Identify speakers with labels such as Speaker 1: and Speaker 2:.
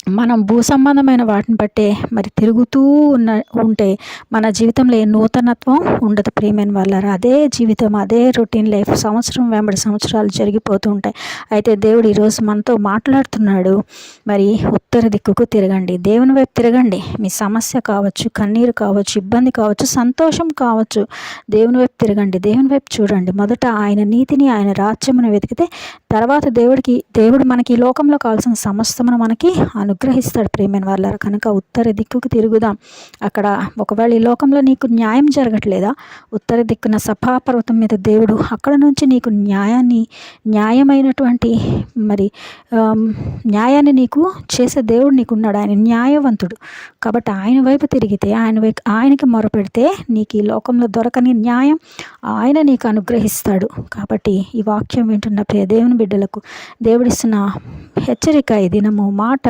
Speaker 1: మనం భూ సంబంధమైన వాటిని బట్టే మరి తిరుగుతూ ఉంటే మన జీవితంలో ఏ నూతనత్వం ఉండదు ప్రియమైన వాళ్ళారా. అదే జీవితం, అదే రొటీన్ లైఫ్ సంవత్సరం వెంబడి సంవత్సరాలు జరిగిపోతూ ఉంటాయి. అయితే దేవుడు ఈరోజు మనతో మాట్లాడుతున్నాడు. మరి ఉత్తర దిక్కుకు తిరగండి, దేవుని వైపు తిరగండి. మీ సమస్య కావచ్చు, కన్నీరు కావచ్చు, ఇబ్బంది కావచ్చు, సంతోషం కావచ్చు, దేవుని వైపు తిరగండి, దేవుని వైపు చూడండి. మొదట ఆయన నీతిని, ఆయన రాజ్యమును వెతికితే తర్వాత దేవుడు మనకి ఈ లోకంలో కావాల్సిన సమస్తమును మనకి అనుగ్రహిస్తాడు ప్రియమైన వాళ్ళారా. కనుక ఉత్తర దిక్కుకు తిరుగుదాం. అక్కడ ఒకవేళ ఈ లోకంలో నీకు న్యాయం జరగట్లేదా, ఉత్తర దిక్కున సభాపర్వతం మీద దేవుడు అక్కడ నుంచి నీకు న్యాయమైనటువంటి మరి న్యాయాన్ని నీకు చేసే దేవుడు నీకున్నాడు. ఆయన న్యాయవంతుడు. కాబట్టి ఆయన వైపు తిరిగితే, ఆయనకి మొరపెడితే నీకు ఈ లోకంలో దొరకని న్యాయం ఆయన నీకు అనుగ్రహిస్తాడు. కాబట్టి ఈ వాక్యం వింటున్న ప్రియ దేవుని బిడ్డలకు దేవుడిస్తున్న హెచ్చరిక, ఈ దినము మాట